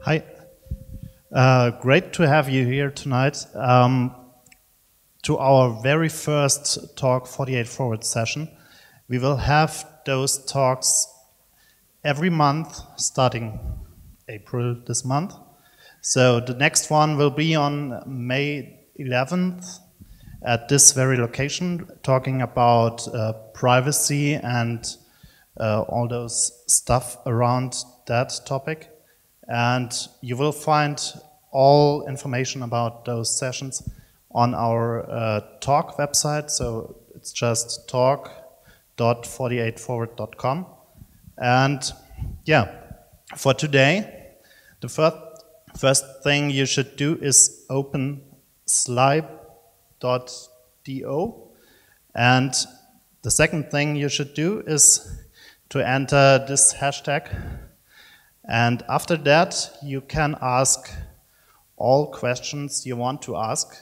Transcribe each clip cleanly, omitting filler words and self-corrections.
Hi. Great to have you here tonight to our very first Talk.48fwrd session. We will have those talks every month starting April this month. So the next one will be on May 11th at this very location, talking about privacy and all those stuff around that topic. And you will find all information about those sessions on our talk website. So it's just talk.48fwrd.com. And yeah, for today, the first thing you should do is open slide.do. And the second thing you should do is to enter this hashtag. And after that, you can ask all questions you want to ask,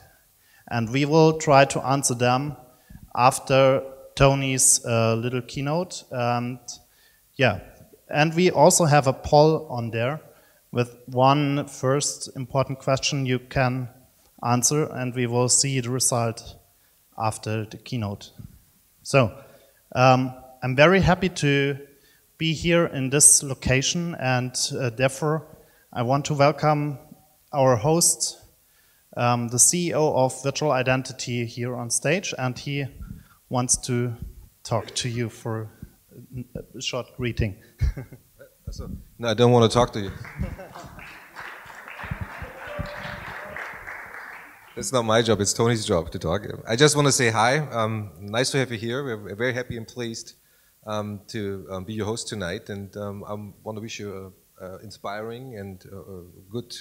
and we will try to answer them after Tony's little keynote. And yeah, and we also have a poll on there with one first important question you can answer, and we will see the result after the keynote. So I'm very happy to be here in this location, and therefore I want to welcome our host, the CEO of Virtual Identity, here on stage, and he wants to talk to you for a short greeting. No, I don't want to talk to you. It's not my job, it's Tony's job to talk. I just want to say hi. Nice to have you here. We're very happy and pleased to be your host tonight, and I want to wish you an inspiring and good,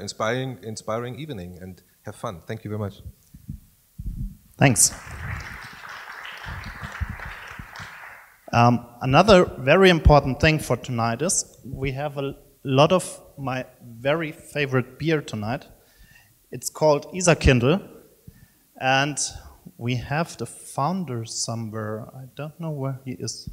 inspiring evening, and have fun. Thank you very much. Thanks. Another very important thing for tonight is we have a lot of my very favorite beer tonight. It's called Isakindl, and we have the founder somewhere. I don't know where he is.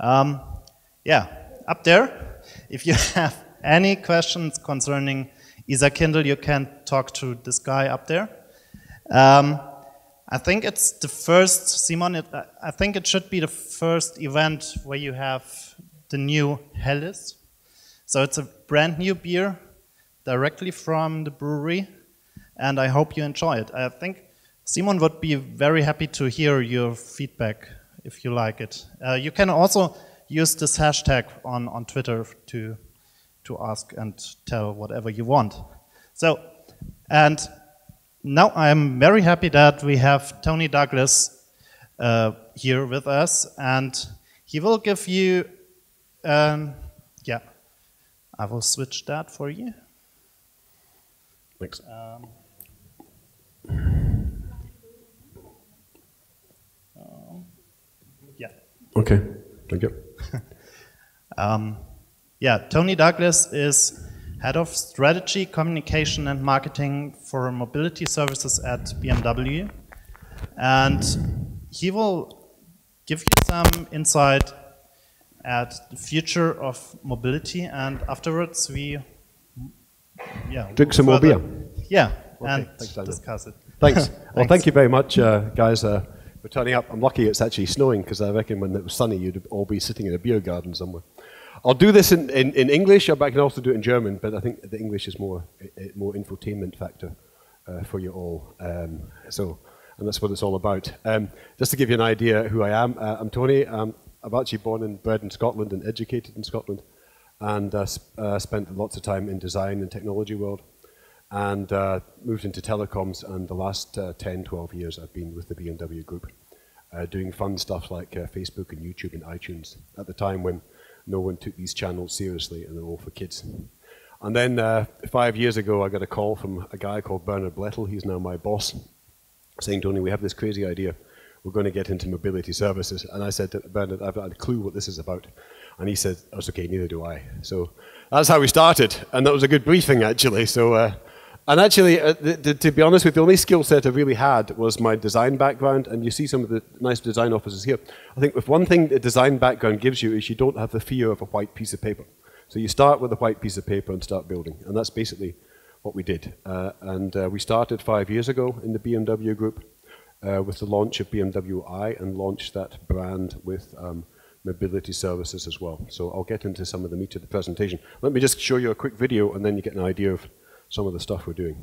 Yeah, up there. If you have any questions concerning Isakindl, you can talk to this guy up there. I think it's the first, Simon, I think it should be the first event where you have the new Helles. So it's a brand new beer directly from the brewery, and I hope you enjoy it. I think Simon would be very happy to hear your feedback if you like it. You can also use this hashtag on Twitter to ask and tell whatever you want. So, and now I'm very happy that we have Tony Douglas here with us, and he will give you, yeah, I will switch that for you. Thanks. Yeah. Okay, thank you. Yeah, Tony Douglas is Head of Strategy, Communication and Marketing for Mobility Services at BMW. And he will give you some insight at the future of mobility, and afterwards we drink some more beer. Yeah, okay, and thanks, discuss it. Thanks. Well, thank you very much, guys, for turning up. I'm lucky it's actually snowing, because I reckon when it was sunny you'd all be sitting in a beer garden somewhere. I'll do this in English, but I can also do it in German, but I think the English is more infotainment factor for you all. And that's what it's all about. Just to give you an idea who I am, I'm Tony. I'm actually born and bred in Scotland and educated in Scotland, and spent lots of time in design and technology world, and moved into telecoms, and the last 10, 12 years I've been with the BMW Group, doing fun stuff like Facebook and YouTube and iTunes, at the time when no one took these channels seriously and they're all for kids. And then 5 years ago I got a call from a guy called Bernard Blettel, he's now my boss, saying, Tony, we have this crazy idea, we're going to get into mobility services. And I said to Bernard, I've got a clue what this is about. And he said, that's okay, neither do I. So that's how we started, and that was a good briefing actually. So And actually, to be honest with you, the only skill set I really had was my design background, and you see some of the nice design offices here. I think if one thing the design background gives you is you don't have the fear of a white piece of paper. So you start with a white piece of paper and start building, and that's basically what we did. We started 5 years ago in the BMW Group with the launch of BMW i, and launched that brand with mobility services as well. So I'll get into some of the meat of the presentation. Let me just show you a quick video, and then you get an idea of some of the stuff we're doing.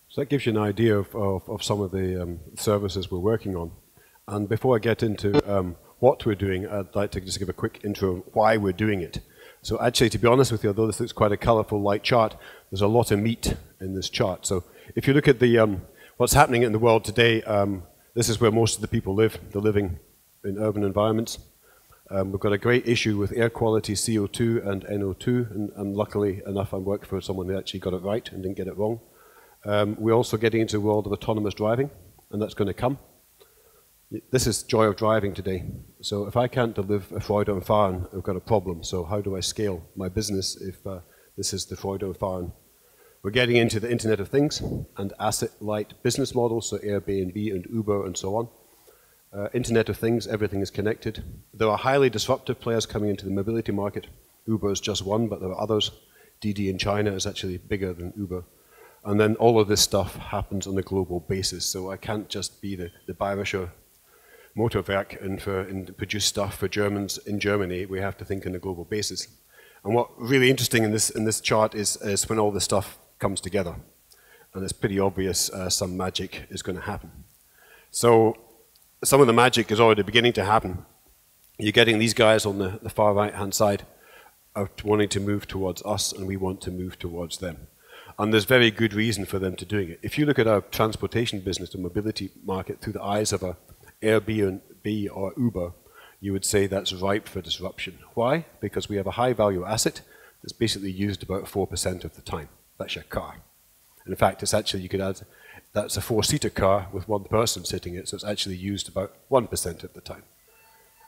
So that gives you an idea of some of the services we're working on. And before I get into what we're doing, I'd like to just give a quick intro of why we're doing it. So actually, to be honest with you, although this looks quite a colorful light chart, there's a lot of meat in this chart. So if you look at the what's happening in the world today, this is where most of the people live. They're living in urban environments. We've got a great issue with air quality, CO2 and NO2, and luckily enough, I worked for someone who actually got it right and didn't get it wrong. We're also getting into a world of autonomous driving, and that's going to come. This is joy of driving today. So if I can't deliver a Freude und Fahren, I've got a problem. So how do I scale my business if this is the Freude und Fahren? We're getting into the Internet of Things and asset-light business models, so Airbnb and Uber and so on. Internet of Things, everything is connected. There are highly disruptive players coming into the mobility market. Uber is just one, but there are others. Didi in China is actually bigger than Uber. And then all of this stuff happens on a global basis. So I can't just be the Bayerischer Motorwerk and produce stuff for Germans in Germany. We have to think on a global basis. And what really interesting in this chart is when all this stuff comes together. And it's pretty obvious some magic is going to happen. So some of the magic is already beginning to happen. You're getting these guys on the far right-hand side are wanting to move towards us, and we want to move towards them. And there's very good reason for them to doing it. If you look at our transportation business, the mobility market, through the eyes of a Airbnb or Uber, you would say that's ripe for disruption. Why? Because we have a high-value asset that's basically used about 4% of the time. That's your car. And in fact, it's actually, you could add, that's a four-seater car with one person sitting in it, so it's actually used about 1% of the time.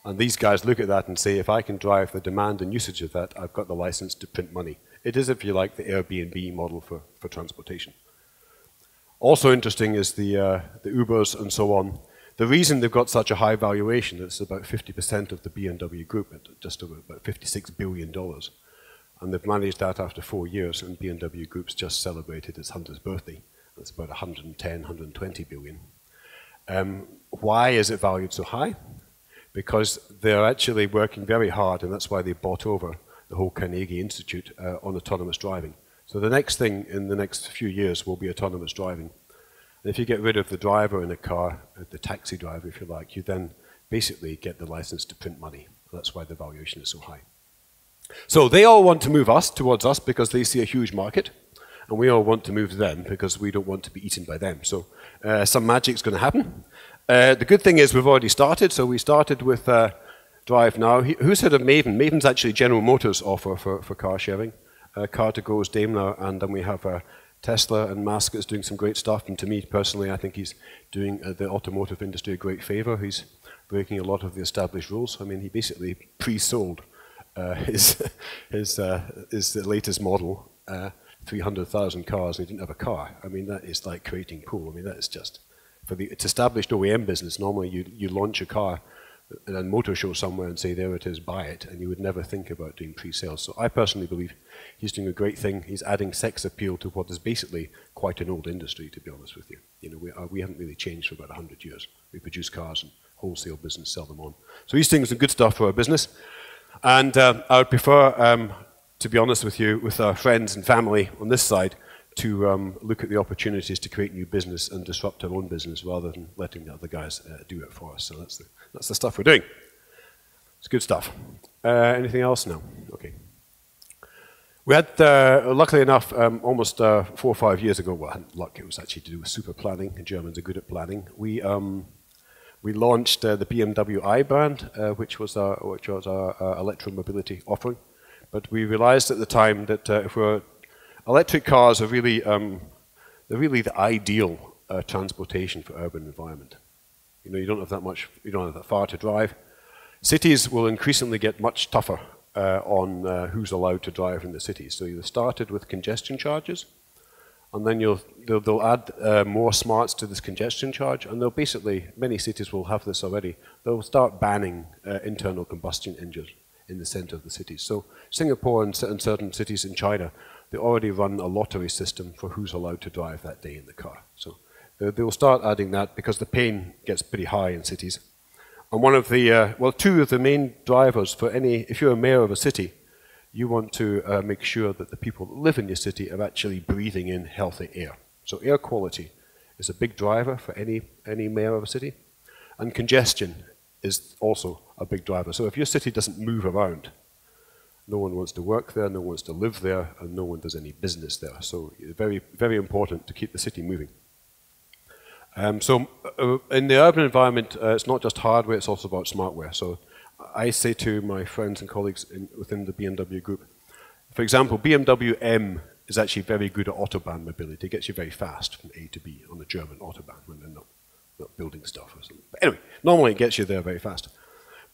And these guys look at that and say, if I can drive the demand and usage of that, I've got the license to print money. It is, if you like, the Airbnb model for transportation. Also interesting is the Ubers and so on. The reason they've got such a high valuation, it's about 50% of the BMW Group, at just about $56 billion. And they've managed that after 4 years, and BMW Group's just celebrated its 100th birthday. That's about 110, 120 billion. Why is it valued so high? Because they're actually working very hard, and that's why they bought over the whole Carnegie Institute on autonomous driving. So the next thing in the next few years will be autonomous driving. And if you get rid of the driver in a car, the taxi driver if you like, you then basically get the license to print money. That's why the valuation is so high. So they all want to move us towards us because they see a huge market, and we all want to move them because we don't want to be eaten by them. So some magic's going to happen. The good thing is we've already started. So we started with DriveNow. Who's heard of Maven? Maven's actually General Motors offer for car sharing. Car2Go is Daimler, and then we have Tesla and Musk is doing some great stuff. And to me personally, I think he's doing the automotive industry a great favor. He's breaking a lot of the established rules. I mean, he basically pre-sold his latest model, 300,000 cars, and he didn't have a car. I mean, that is like creating pool. I mean, that is just, for the established OEM business, normally you launch a car at a motor show somewhere and say, there it is, buy it, and you would never think about doing pre-sales. So I personally believe he's doing a great thing. He's adding sex appeal to what is basically quite an old industry, to be honest with you. You know, we haven't really changed for about 100 years. We produce cars and wholesale business, sell them on. So he's doing some good stuff for our business. And I would prefer, to be honest with you, with our friends and family on this side, to look at the opportunities to create new business and disrupt our own business rather than letting the other guys do it for us. So that's the stuff we're doing. It's good stuff. Anything else? No. Okay. We had, luckily enough, almost 4 or 5 years ago, well, luck, it was actually to do with super planning, and Germans are good at planning. We launched the BMW I brand, which was our electromobility offering. But we realized at the time that electric cars are really, they're really the ideal transportation for urban environment. You know, you don't have that far to drive. Cities will increasingly get much tougher on who's allowed to drive in the cities. So you started with congestion charges, and then they'll add more smarts to this congestion charge, and they'll basically, many cities will have this already, they'll start banning internal combustion engines in the center of the cities. So Singapore and certain cities in China, they already run a lottery system for who's allowed to drive that day in the car. So they'll start adding that because the pain gets pretty high in cities. And one of the, well, two of the main drivers for if you're a mayor of a city, you want to make sure that the people that live in your city are actually breathing in healthy air. So air quality is a big driver for any mayor of a city. And congestion is also a big driver. So if your city doesn't move around, no one wants to work there, no one wants to live there, and no one does any business there. So very, very important to keep the city moving. So in the urban environment, it's not just hardware, it's also about smartware. So I say to my friends and colleagues within the BMW Group, for example, BMW M is actually very good at autobahn mobility. It gets you very fast from A to B on the German autobahn when they're not building stuff or something. But anyway, normally it gets you there very fast.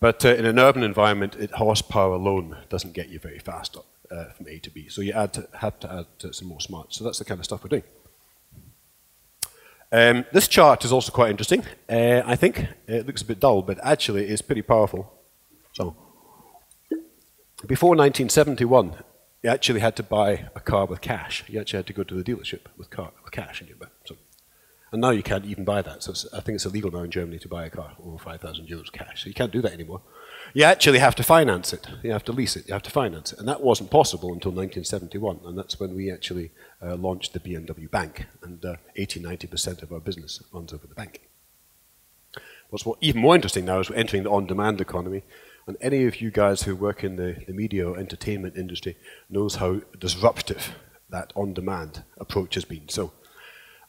But in an urban environment, horsepower alone doesn't get you very fast from A to B. So you have to add some more smarts. So that's the kind of stuff we're doing. This chart is also quite interesting, I think. It looks a bit dull, but actually it's pretty powerful. So, before 1971, you actually had to buy a car with cash. You actually had to go to the dealership with cash in your bank. So, and now you can't even buy that. So I think it's illegal now in Germany to buy a car over 5,000 euros cash. So you can't do that anymore. You actually have to finance it. You have to lease it. You have to finance it. And that wasn't possible until 1971. And that's when we actually launched the BMW Bank. And 80–90% of our business runs over the bank. What's even more interesting now is we're entering the on-demand economy. And any of you guys who work in the media or entertainment industry knows how disruptive that on-demand approach has been. So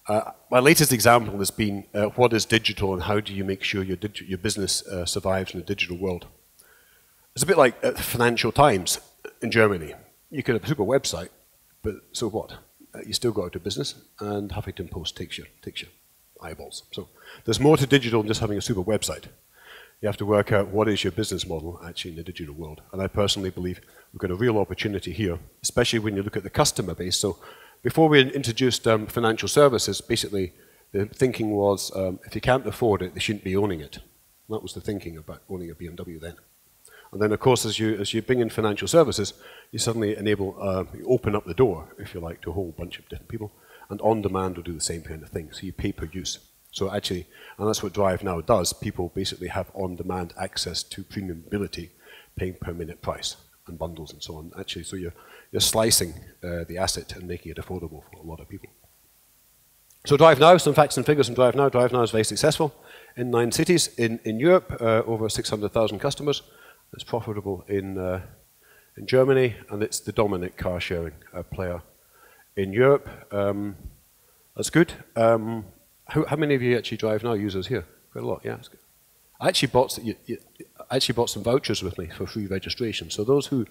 my latest example has been what is digital and how do you make sure your business survives in a digital world. It's a bit like Financial Times in Germany. You could have a super website, but so what? You still go out of business, and Huffington Post takes your eyeballs. So there's more to digital than just having a super website. You have to work out what is your business model actually in the digital world. And I personally believe we've got a real opportunity here, especially when you look at the customer base. So Before we introduced financial services, basically the thinking was if you can't afford it, they shouldn't be owning it. That was the thinking about owning a BMW then. And then, of course, as you bring in financial services, you suddenly enable, you open up the door, if you like, to a whole bunch of different people. And On-Demand will do the same kind of thing. So you pay per use. So actually, and that's what DriveNow does. People basically have on-demand access to premium mobility, paying per minute price and bundles and so on. Actually, so you're slicing the asset and making it affordable for a lot of people. So DriveNow, some facts and figures on DriveNow. DriveNow is very successful in 9 cities in Europe, over 600,000 customers. It's profitable in Germany, and it's the dominant car sharing player in Europe. That's good. How many of you actually DriveNow users here? Quite a lot, yeah. That's good. I actually bought some vouchers with me for free registration. So those who,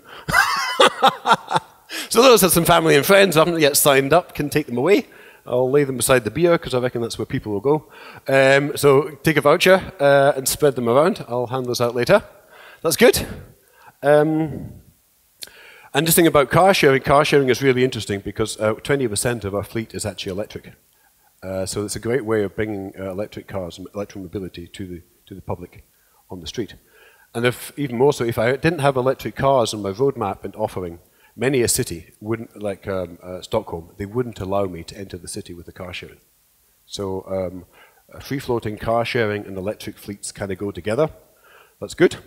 so those are some family and friends who haven't yet signed up can take them away. I'll lay them beside the beer because I reckon that's where people will go. So take a voucher and spread them around. I'll hand those out later. That's good. And just thinking about car sharing is really interesting because 20% of our fleet is actually electric. So it's a great way of bringing electric cars and electromobility to the public on the street. And even more so, if I didn't have electric cars on my roadmap and offering, many a city wouldn't, like Stockholm, they wouldn't allow me to enter the city with the car sharing. So free-floating car sharing and electric fleets kind of go together. That's good.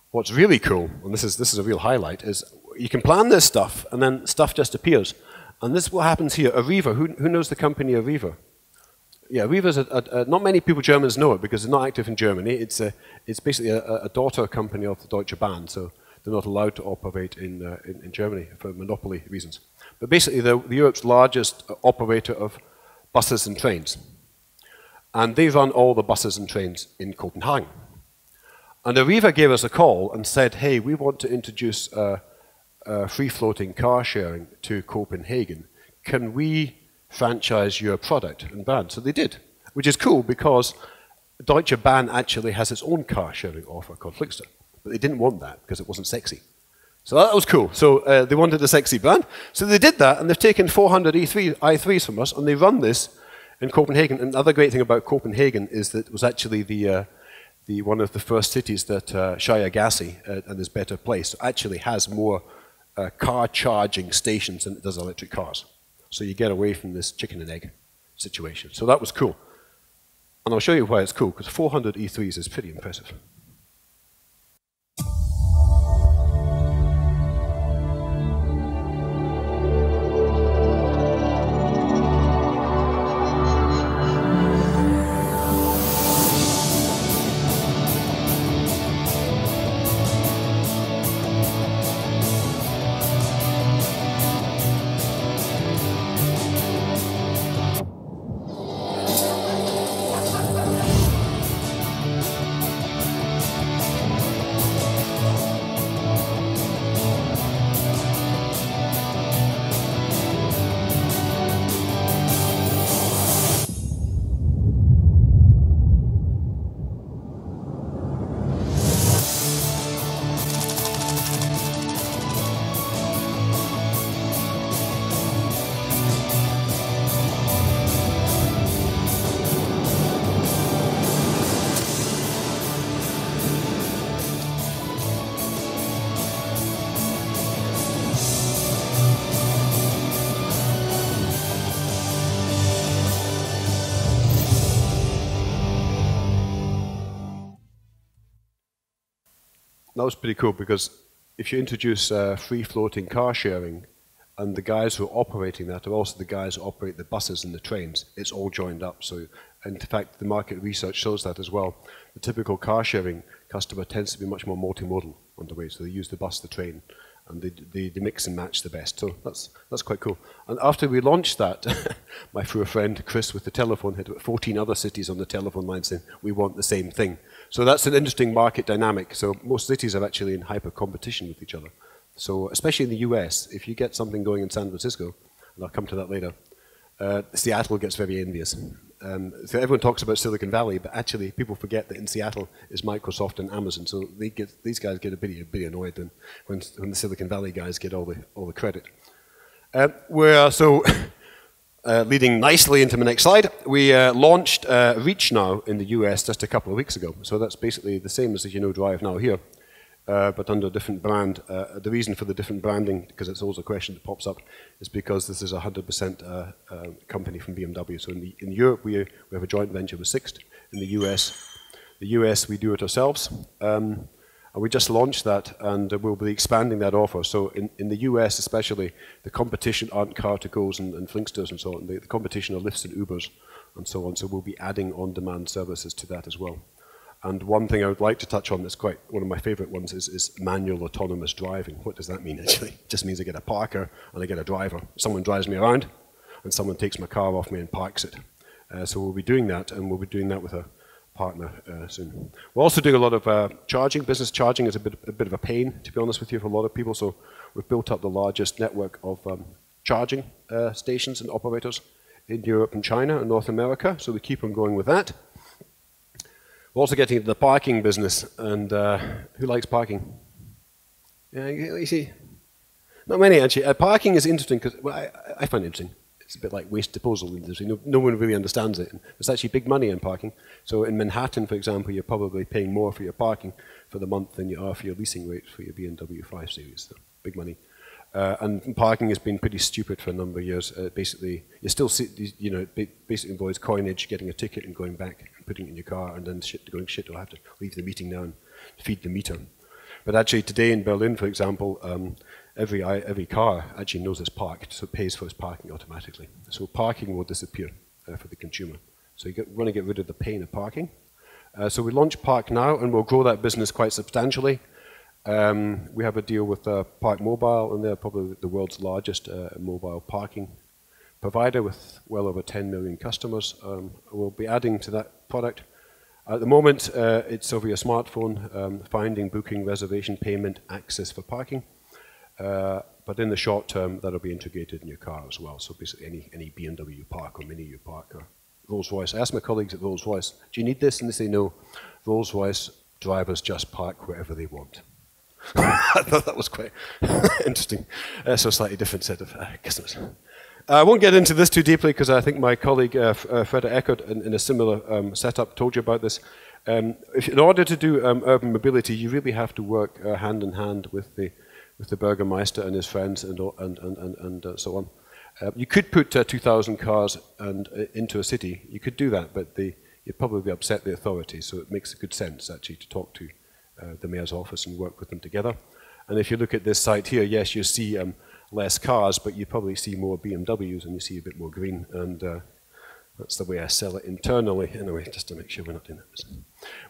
What's really cool, and this is a real highlight, is you can plan this stuff and then stuff just appears. And this is what happens here. Arriva, who knows the company Arriva? Yeah, Arriva not many people, Germans, know it because they're not active in Germany. It's basically a daughter company of the Deutsche Bahn, so they're not allowed to operate in Germany for monopoly reasons. But basically, they're Europe's largest operator of buses and trains. And they run all the buses and trains in Copenhagen. And Arriva gave us a call and said, hey, we want to introduce free-floating car sharing to Copenhagen. Can we franchise your product and brand? So they did, which is cool because Deutsche Bahn actually has its own car sharing offer called Flixster. But they didn't want that because it wasn't sexy. So that was cool. So they wanted a sexy brand. So they did that, and they've taken 400 i3s from us, and they run this in Copenhagen. And the other great thing about Copenhagen is that it was actually one of the first cities that Shia Gassi and this Better Place actually has more car charging stations than it does electric cars. So you get away from this chicken and egg situation. So that was cool. And I'll show you why it's cool, because 400 E3s is pretty impressive. That was pretty cool because if you introduce free-floating car sharing, and the guys who are operating that are also the guys who operate the buses and the trains, it's all joined up. So, and in fact, the market research shows that as well. The typical car sharing customer tends to be much more multimodal on the way, so they use the bus, the train, and they mix and match the best. So that's quite cool. And after we launched that, my poor friend Chris with the telephone had about 14 other cities on the telephone line saying, we want the same thing. So that's an interesting market dynamic. So most cities are actually in hyper competition with each other. So especially in the US, if you get something going in San Francisco, and I'll come to that later, Seattle gets very envious. So everyone talks about Silicon Valley, but actually people forget that in Seattle is Microsoft and Amazon. So these guys get a bit annoyed when the Silicon Valley guys get all the credit. We're leading nicely into my next slide. We launched Reach Now in the US just a couple of weeks ago. So that's basically the same as DriveNow here, but under a different brand. The reason for the different branding, because it's always a question that pops up, is because this is a 100% company from BMW. So in Europe, we have a joint venture with Sixt. In the US, we do it ourselves. And we just launched that, and we'll be expanding that offer. So in the US especially, the competition aren't Car2Gos and Flinksters and so on. The competition are Lyfts and Ubers and so on. So we'll be adding on-demand services to that as well. And one thing I would like to touch on that's quite one of my favorite ones is manual autonomous driving. What does that mean, actually? It just means I get a parker and I get a driver. Someone drives me around, and someone takes my car off me and parks it. So we'll be doing that, and we'll be doing that with a partner soon. We're also doing a lot of charging. Business charging is a bit of a pain, to be honest with you, for a lot of people. So we've built up the largest network of charging stations and operators in Europe and China and North America. So we keep on going with that. We're also getting into the parking business. And who likes parking? Yeah, you see, not many actually. Parking is interesting because I find it interesting. It's a bit like waste disposal industry. No one really understands it. There's actually big money in parking. So in Manhattan, for example, you're probably paying more for your parking for the month than you are for your leasing rates for your BMW 5 Series. So big money. And parking has been pretty stupid for a number of years. Basically, you still see, basically involves coinage, getting a ticket and going back and putting it in your car, and then going, shit, I'll have to leave the meeting now and feed the meter. But actually today in Berlin, for example, every car actually knows it's parked, so it pays for its parking automatically. So parking will disappear for the consumer. So you want to get rid of the pain of parking. So we launched Park Now, and we'll grow that business quite substantially. We have a deal with Park Mobile, and they're probably the world's largest mobile parking provider with well over 10 million customers. We'll be adding to that product. At the moment, it's over your smartphone, finding, booking, reservation, payment, access for parking. But in the short term, that'll be integrated in your car as well. So basically any BMW you park or Mini you park or Rolls-Royce. I asked my colleagues at Rolls-Royce, do you need this? And they say no. Rolls-Royce drivers just park wherever they want. I thought that was quite interesting. So a slightly different set of customers. I won't get into this too deeply because I think my colleague Freda Eckert in a similar setup told you about this. In order to do urban mobility, you really have to work hand in hand with the Bürgermeister and his friends and so on. You could put 2,000 cars into a city. You could do that, but you'd probably upset the authorities. So it makes good sense actually to talk to the mayor's office and work with them together. And if you look at this site here, yes, you see less cars, but you probably see more BMWs and you see a bit more green. And that's the way I sell it internally. Anyway, just to make sure we're not doing that.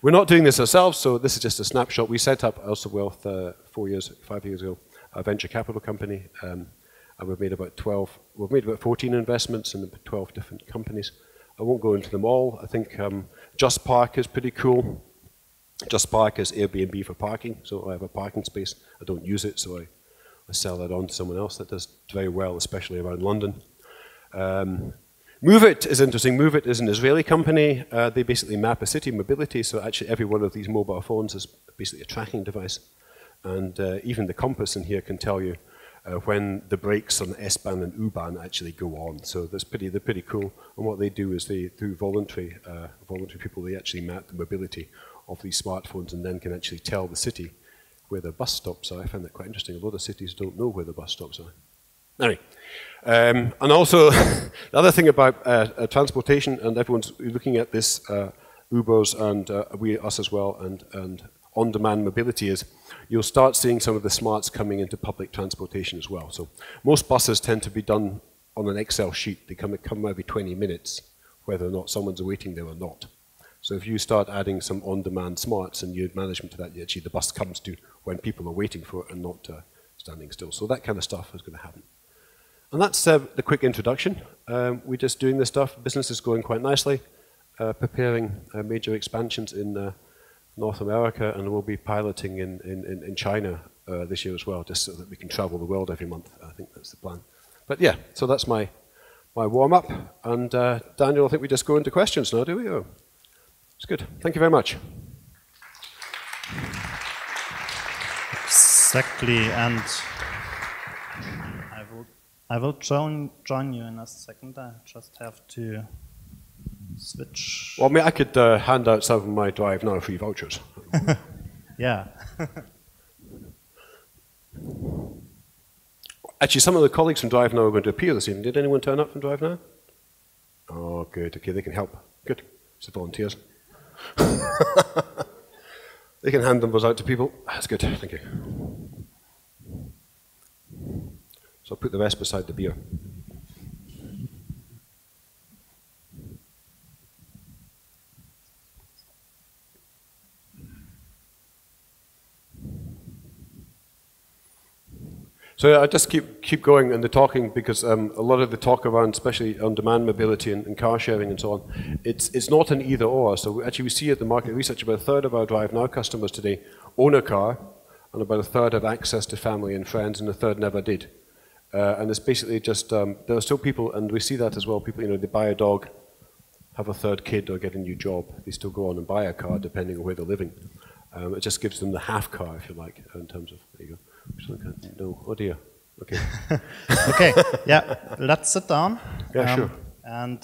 We're not doing this ourselves, so this is just a snapshot. We set up Elsa Wealth 5 years ago, a venture capital company, and we've made about 14 investments in 12 different companies. I won't go into them all. I think Just Park is pretty cool. Just Park is Airbnb for parking, so I have a parking space. I don't use it, so I sell that on to someone else that does very well, especially around London. MoveIt is interesting. MoveIt is an Israeli company. They basically map a city mobility, so actually every one of these mobile phones is basically a tracking device. And even the compass in here can tell you when the brakes on S-Bahn and U-Bahn actually go on. So they're pretty cool. And what they do is through voluntary people, they actually map the mobility of these smartphones and then can actually tell the city where the bus stops are. I find that quite interesting. A lot of cities don't know where the bus stops are. Anyway, and also the other thing about transportation, and everyone's looking at this, Ubers and us as well, and on-demand mobility is, you'll start seeing some of the smarts coming into public transportation as well. So most buses tend to be done on an Excel sheet. They come every 20 minutes, whether or not someone's waiting there or not. So if you start adding some on-demand smarts and you add management to that, actually the bus comes to when people are waiting for it and not standing still. So that kind of stuff is going to happen. And that's the quick introduction. We're just doing this stuff. Business is going quite nicely, preparing major expansions in North America, and we'll be piloting in China this year as well, just so that we can travel the world every month. I think that's the plan. But yeah, so that's my warm-up. And Daniel, I think we just go into questions now, do we? Oh. It's good. Thank you very much. Exactly, and I will I will join you in a second. I just have to switch. Well, I mean, I could hand out some of my DriveNow free vouchers. Yeah. Actually, some of the colleagues from DriveNow are going to appear this evening. Did anyone turn up from DriveNow? Oh, good. Okay, they can help. Good. It's the volunteers. They can hand those out to people. That's good. Thank you. So I'll put the rest beside the beer. So I just keep going in the talking because a lot of the talk around, especially on-demand mobility and car sharing and so on, it's not an either or. So actually we see at the market research about a third of our DriveNow customers today own a car, and about a third have access to family and friends, and a third never did. And it's basically just, there are still people, and we see that as well, people, they buy a dog, have a third kid, or get a new job. They still go on and buy a car depending on where they're living. It just gives them the half car, if you like, in terms of, there you go. No, oh dear. Okay. Okay, yeah, let's sit down. Yeah, sure. And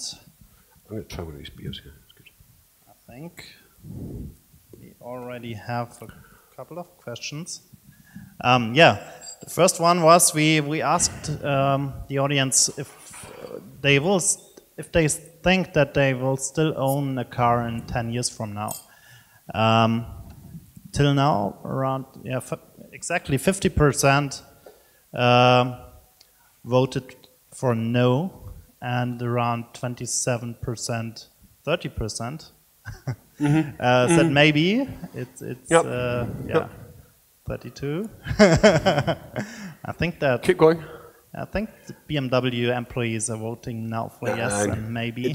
I'm going to try one of these beers here. It's good. I think we already have a couple of questions. Yeah, the first one was we asked the audience if they think that they will still own a car in 10 years from now. Till now, around exactly 50% voted for no, and around 27%, 30% said maybe. It's yep. Yeah, yep. 32. I think that. Keep going. I think the BMW employees are voting now for yes and maybe.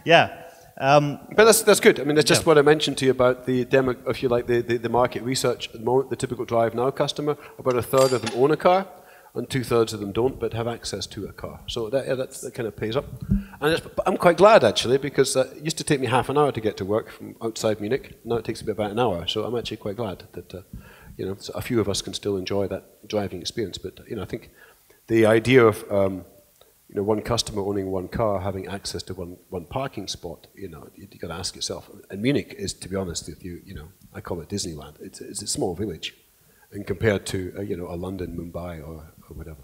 Yeah. But that's good. I mean, that's just what I mentioned to you about the demo, if you like, the market research at the moment. The typical DriveNow customer, about a third of them own a car, and 2/3 of them don't, but have access to a car. So that kind of pays up. And I'm quite glad actually, because it used to take me half an hour to get to work from outside Munich. Now it takes me about an hour. So I'm actually quite glad that so a few of us can still enjoy that driving experience. But I think the idea of one customer owning one car, having access to one parking spot, you got to ask yourself. And Munich is, to be honest with you, I call it Disneyland. It's a small village, and compared to a London, Mumbai, or whatever.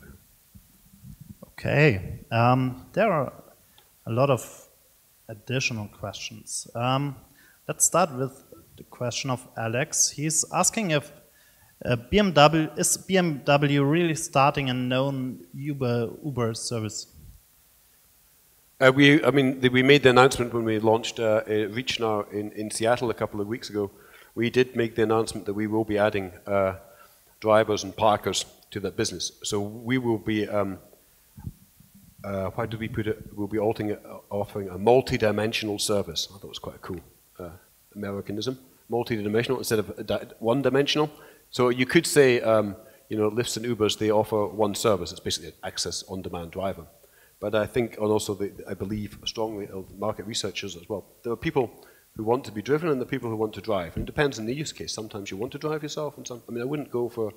Okay, there are a lot of additional questions. Let's start with the question of Alex. He's asking if is BMW really starting a known Uber service? We made the announcement when we launched ReachNow in Seattle a couple of weeks ago. We did make the announcement that we will be adding drivers and parkers to that business. So we will be, how do we put it? We'll be offering a multi-dimensional service. I thought it was quite a cool Americanism. Multi-dimensional instead of one-dimensional. So you could say, Lyfts and Ubers, they offer one service. It's basically an access on-demand driver. But I think, and also I believe strongly, market researchers as well, there are people who want to be driven and the people who want to drive. And it depends on the use case. Sometimes you want to drive yourself, and I wouldn't go for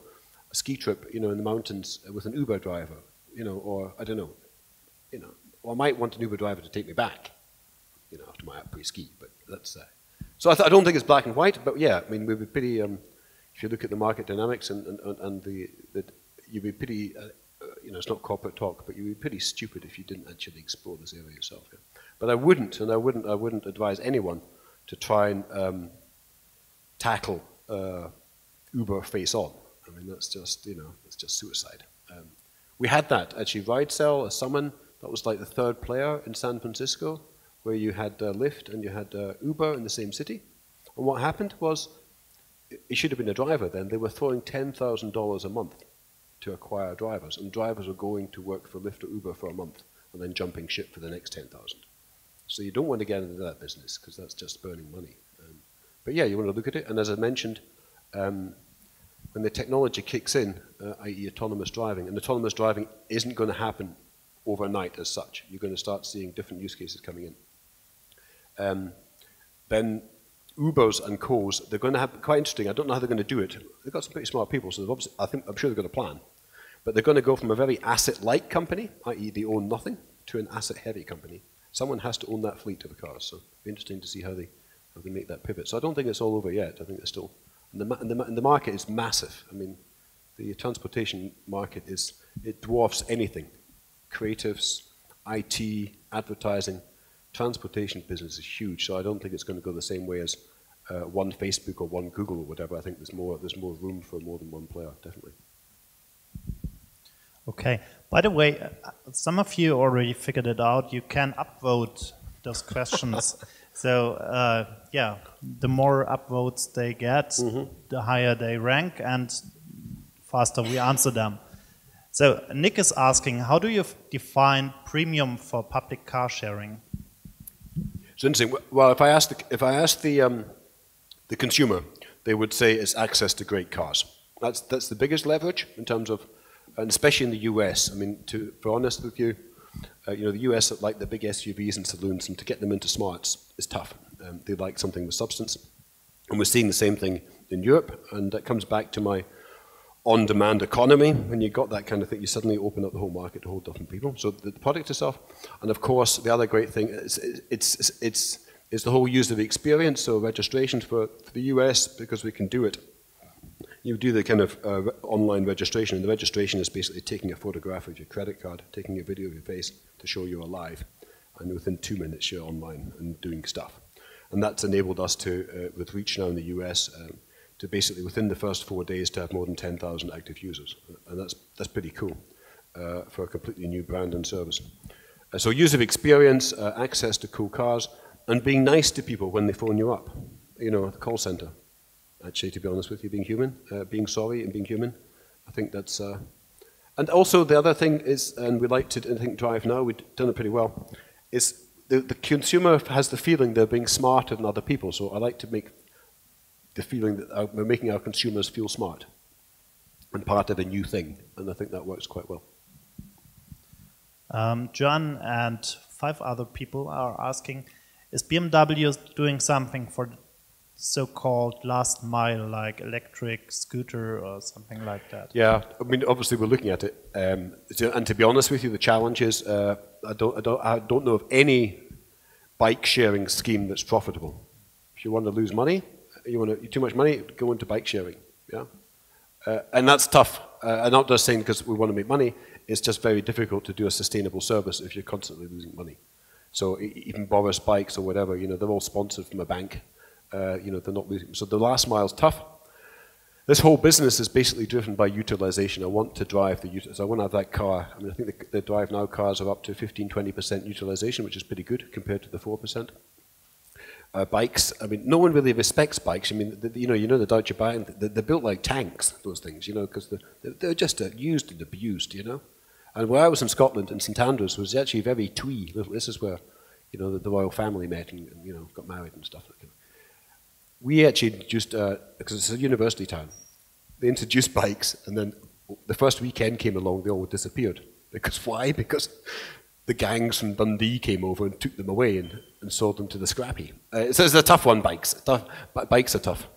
a ski trip, in the mountains with an Uber driver, or I don't know, or I might want an Uber driver to take me back, after my pre-ski. But that's so I don't think it's black and white. But yeah, we'd be pretty. If you look at the market dynamics and you'd be pretty. It's not corporate talk, but you'd be pretty stupid if you didn't actually explore this area yourself. Yeah. But I wouldn't advise anyone to try and tackle Uber face on. That's just it's just suicide. We had that actually. RideCell, a Summon, that was like the third player in San Francisco, where you had Lyft and you had Uber in the same city. And what happened was, it should have been a driver then. They were throwing $10,000 a month to acquire drivers, and drivers were going to work for Lyft or Uber for a month and then jumping ship for the next 10,000. So you don't want to get into that business because that's just burning money. But yeah, you want to look at it, and as I mentioned, when the technology kicks in, i.e. autonomous driving, and autonomous driving isn't going to happen overnight as such. You're going to start seeing different use cases coming in. Then Ubers and Co's, they're going to have, quite interesting, I don't know how they're going to do it. They've got some pretty smart people, so I'm sure they've got a plan. but they're going to go from a very asset-light company, i.e. they own nothing, to an asset-heavy company. Someone has to own that fleet of cars, so it'll be interesting to see how they make that pivot. So I don't think it's all over yet. I think it's still, and the market is massive. I mean, the transportation market it dwarfs anything. Creatives, IT, advertising, transportation business is huge. So I don't think it's going to go the same way as one Facebook or one Google or whatever. I think there's more room for more than one player, definitely. Okay. By the way, some of you already figured it out. You can upvote those questions. So yeah, the more upvotes they get, the higher they rank, and faster we answer them. So Nick is asking, how do you define premium for public car sharing? It's interesting. Well, if I ask the consumer, they would say it's access to great cars. That's the biggest leverage in terms of, and especially in the US. I mean, to be honest with you, the US like the big SUVs and saloons, and to get them into smarts is tough. They like something with substance, and we're seeing the same thing in Europe. And that comes back to my on-demand economy. When you got that kind of thing, you suddenly open up the whole market to whole different people. So the product itself, and of course the other great thing is it's the whole user experience. So registrations for the US, because we can do it. You do the kind of online registration, and the registration is basically taking a photograph of your credit card, taking a video of your face to show you're alive, and within 2 minutes you're online and doing stuff. And that's enabled us to, with Reach now in the US, to basically within the first 4 days to have more than 10,000 active users, and that's pretty cool for a completely new brand and service. So user experience, access to cool cars, and being nice to people when they phone you up. You know, the call center. Actually, to be honest with you, being human, being sorry and being human, I think that's... And also the other thing is, and we like to, I think, DriveNow, we've done it pretty well, is the consumer has the feeling they're being smarter than other people. So I like to make the feeling that we're making our consumers feel smart and part of a new thing, and I think that works quite well. John and 5 other people are asking, is BMW doing something for the so-called last mile, like electric scooter or something like that? Yeah, I mean, obviously we're looking at it, and to be honest with you, the challenge is I don't know of any bike sharing scheme that's profitable. If you want to lose money, you want too much money, go into bike sharing. Yeah, and that's tough. I'm not just saying because we want to make money. It's just very difficult to do a sustainable service if you're constantly losing money. So even Boris Bikes or whatever, they're all sponsored from a bank. They're not losing. So the last mile is tough. This whole business is basically driven by utilization. I want to drive so I want to have that car. I mean, I think the DriveNow cars are up to 15-20% utilization, which is pretty good compared to the 4%. Bikes. I mean, no one really respects bikes. I mean, the Deutsche Bahn. They're built like tanks. Those things, because they're just used and abused. And where I was in Scotland, in St Andrews, was actually very twee. This is where, the royal family met and got married and stuff like that. We actually introduced, because it's a university town, they introduced bikes, and then the first weekend came along, they all disappeared. Because why? Because the gangs from Dundee came over and took them away and sold them to the scrappy. So it's a tough one, bikes. Bikes are tough.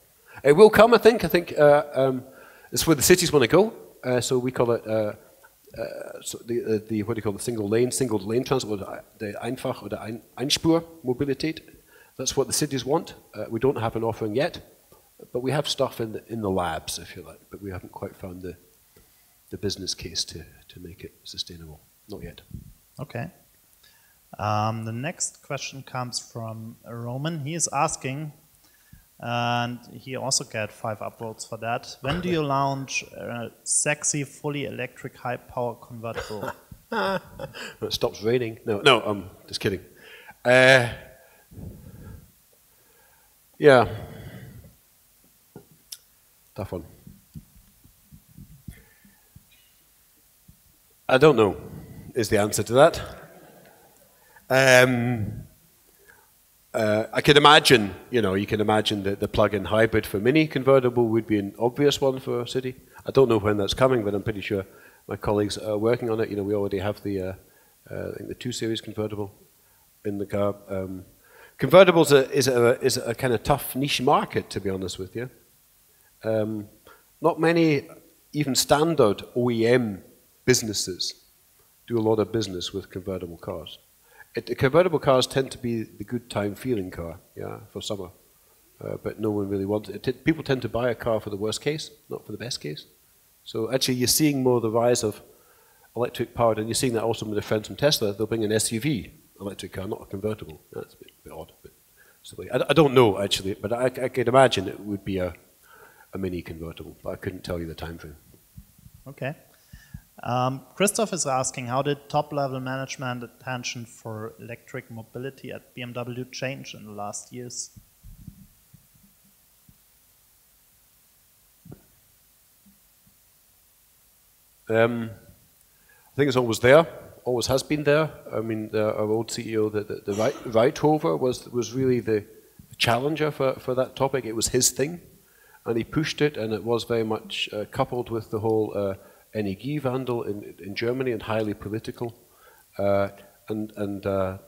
It will come, I think. It's where the cities want to go. So we call it what do you call the single lane transport, the Einfach oder Einspur-Mobilität. That's what the cities want. We don't have an offering yet, but we have stuff in the labs, if you like, but we haven't quite found the business case to make it sustainable. Not yet. Okay. The next question comes from Roman. He is asking, and he also got 5 upvotes for that. When do you launch a sexy, fully electric, high-power convertible? It stops raining. No, I'm just kidding. Yeah. Tough one. I don't know, is the answer to that. I can imagine, you can imagine that the plug-in hybrid for Mini convertible would be an obvious one for a city. I don't know when that's coming, but I'm pretty sure my colleagues are working on it. We already have the 2 Series convertible in the car. Convertibles is a kind of tough niche market, to be honest with you. Not many even standard OEM businesses do a lot of business with convertible cars. Convertible cars tend to be the good time feeling car, yeah, for summer. But no one really wants it. People tend to buy a car for the worst case, not for the best case. So actually you're seeing more the rise of electric powered, and you're seeing that also with the friends from Tesla. They'll bring an SUV electric car, not a convertible. That's a bit odd. But silly. I don't know actually, but I could imagine it would be a mini convertible, but I couldn't tell you the time frame. Okay. Christoph is asking, how did top-level management attention for electric mobility at BMW change in the last years? I think it's always there, always has been there. I mean, our old CEO, the Reithofer, was really the challenger for that topic. It was his thing, and he pushed it, and it was very much coupled with the whole Energiewandel in Germany, and highly political, and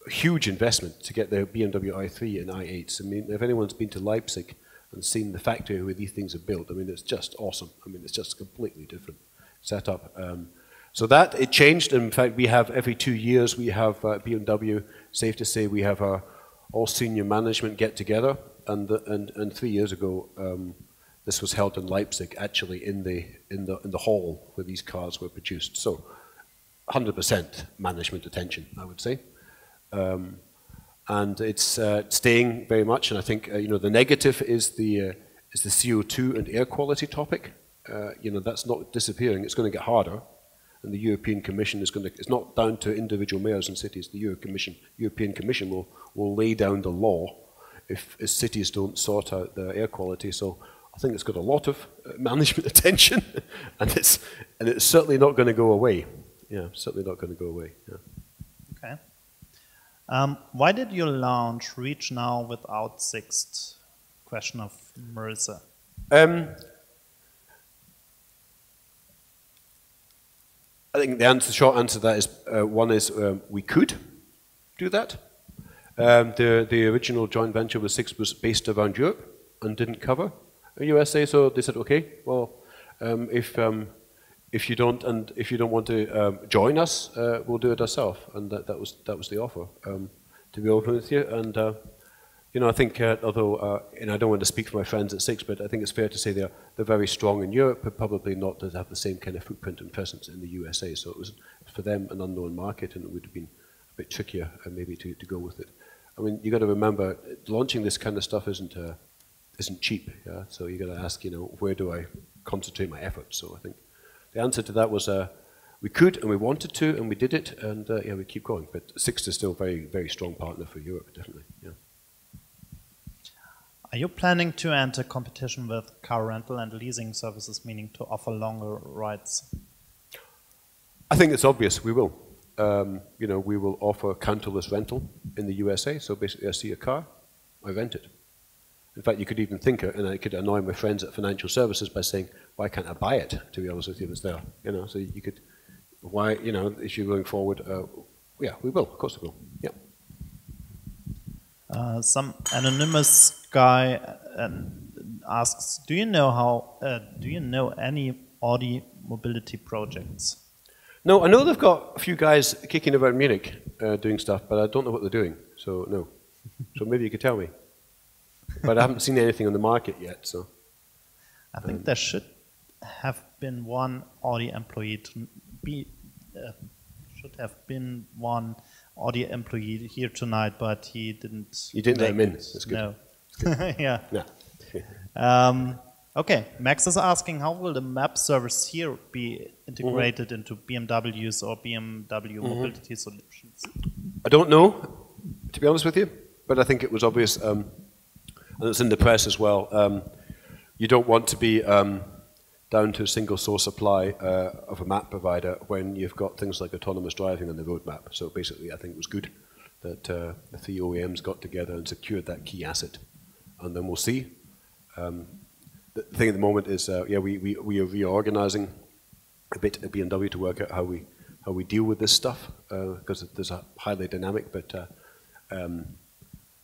huge investment to get the BMW i3 and i8s. I mean, if anyone's been to Leipzig and seen the factory where these things are built, I mean, it's just awesome. I mean, it's just completely different setup. So that, it changed. In fact, we have, every 2 years, we have BMW, safe to say, we have our all senior management get together, and 3 years ago, this was held in Leipzig, actually in the hall where these cars were produced. So 100% management attention, I would say. And it's staying very much, and I think you know, the negative is the CO2 and air quality topic. You know, that's not disappearing. It's going to get harder, and the European Commission is going to. It's not down to individual mayors and cities. The European Commission will lay down the law if cities don't sort out their air quality. So I think it's got a lot of management attention, and it's certainly not going to go away. Yeah, certainly not going to go away. Yeah. Okay. Why did you launch Reach Now without Sixt? Question of Marissa. I think the short answer to that is, one is we could do that. The original joint venture with Sixt was based around Europe and didn't cover the USA, so they said, okay, well, if you don't want to join us, we'll do it ourselves, and that was the offer. To be open with you, and you know, I think although and I don't want to speak for my friends at Sixt, but I think it's fair to say they're very strong in Europe, but probably not to have the same kind of footprint and presence in the USA. So it was for them an unknown market, and it would have been a bit trickier maybe to go with it. I mean, you got to remember, launching this kind of stuff isn't cheap. Yeah? So you got to ask, you know, where do I concentrate my efforts? So I think the answer to that was we could and we wanted to, and we did it, and yeah, we keep going. But Sixt is still a very, very strong partner for Europe, definitely. Yeah. Are you planning to enter competition with car rental and leasing services, meaning to offer longer rides? I think it's obvious we will. You know, we will offer counterless rental in the USA. So basically, I see a car, I rent it. In fact, you could even think, and I could annoy my friends at financial services by saying, "Why can't I buy it?" To be honest with you, if it's there. You know, so you could. Why? You know, if you're going forward, yeah, we will. Of course, we will. Yeah. Some anonymous guy asks, do you know any Audi mobility projects? No, I know they've got a few guys kicking around Munich doing stuff, but I don't know what they're doing. So no. So maybe you could tell me. But I haven't seen anything on the market yet. So I think there should have been one Audi employee Audi employee here tonight, but he didn't. You didn't let him in. That's good. No. Good. Yeah. Okay. Max is asking, how will the map service here be integrated into BMWs or BMW mobility solutions? I don't know, to be honest with you, but I think it was obvious, and it's in the press as well. You don't want to be down to a single source supply of a map provider when you've got things like autonomous driving on the roadmap. So basically, I think it was good that the three OEMs got together and secured that key asset. And then we'll see. The thing at the moment is, yeah, we are reorganizing a bit at BMW to work out how we deal with this stuff, because there's a highly dynamic, but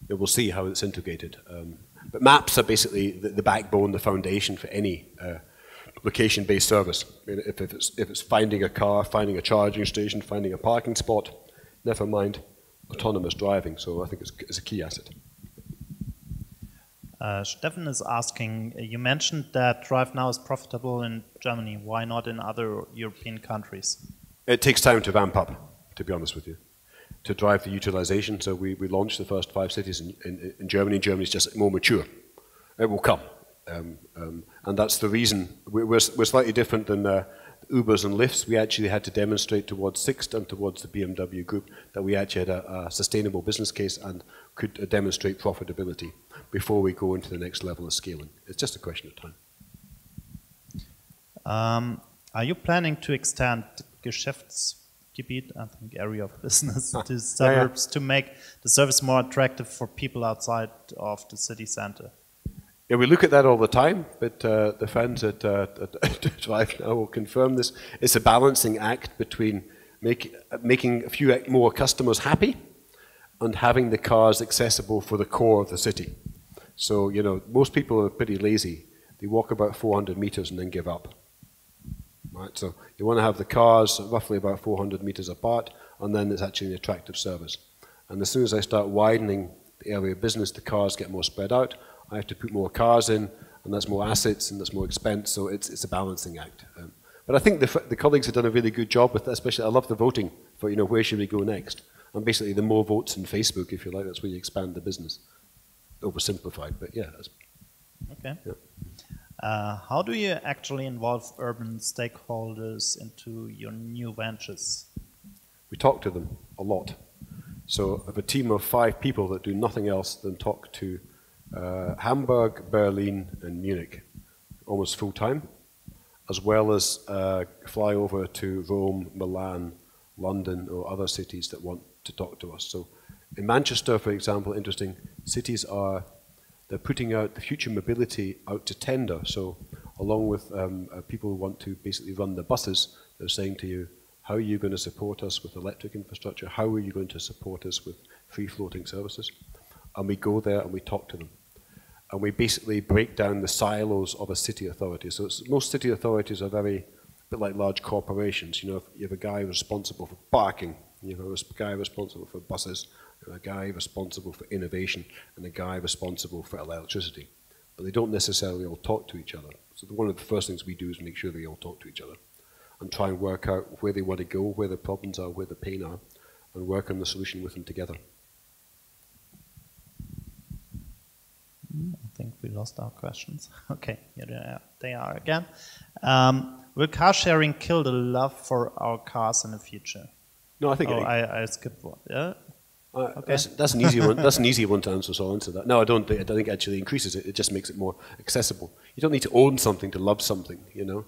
we'll see how it's integrated. But maps are basically the backbone, the foundation for any location-based service. I mean, if it's finding a car, finding a charging station, finding a parking spot, never mind autonomous driving. So I think it's a key asset. Stefan is asking, you mentioned that DriveNow is profitable in Germany. Why not in other European countries? It takes time to ramp up, to be honest with you, to drive the utilization. So we launched the first 5 cities in Germany. Germany is just more mature. It will come. And that's the reason. We're slightly different than Ubers and Lyfts. We actually had to demonstrate towards Sixt and towards the BMW Group that we actually had a sustainable business case and could demonstrate profitability before we go into the next level of scaling. It's just a question of time. Are you planning to extend Geschäftsgebiet, I think area of business, to suburbs to make the service more attractive for people outside of the city center? Yeah, we look at that all the time, but the fans at DriveNow will confirm this. It's a balancing act between making a few more customers happy and having the cars accessible for the core of the city. So, you know, most people are pretty lazy. They walk about 400 meters and then give up. Right? So you want to have the cars roughly about 400 meters apart, and then it's actually an attractive service. And as soon as I start widening the area of business, the cars get more spread out. I have to put more cars in, and that's more assets, and that's more expense, so it's a balancing act. But I think the colleagues have done a really good job with that, especially I love the voting for, you know, where should we go next? And basically the more votes in Facebook, if you like, that's where you expand the business. Oversimplified, but yeah. Okay. Yeah. How do you actually involve urban stakeholders into your new ventures? We talk to them a lot. So I have a team of 5 people that do nothing else than talk to Hamburg, Berlin, and Munich, almost full time, as well as fly over to Rome, Milan, London, or other cities that want to talk to us. So in Manchester, for example, interesting, cities they're putting out the future mobility out to tender. So along with people who want to basically run the buses, they're saying to you, how are you going to support us with electric infrastructure? How are you going to support us with free-floating services? And we go there and we talk to them. And we basically break down the silos of a city authority. So most city authorities are a bit like large corporations. You know, you have a guy responsible for parking, you have a guy responsible for buses, a guy responsible for innovation, and a guy responsible for electricity. But they don't necessarily all talk to each other. So one of the first things we do is make sure they all talk to each other and try and work out where they want to go, where the problems are, where the pain are, and work on the solution with them together. I think we lost our questions. Okay, here they are again. Will car sharing kill the love for our cars in the future? No, I think I skipped one. Yeah. Okay. That's an easy one. That's an easy one to answer. So I'll answer that. No, I don't think it actually increases it. It just makes it more accessible. You don't need to own something to love something. You know,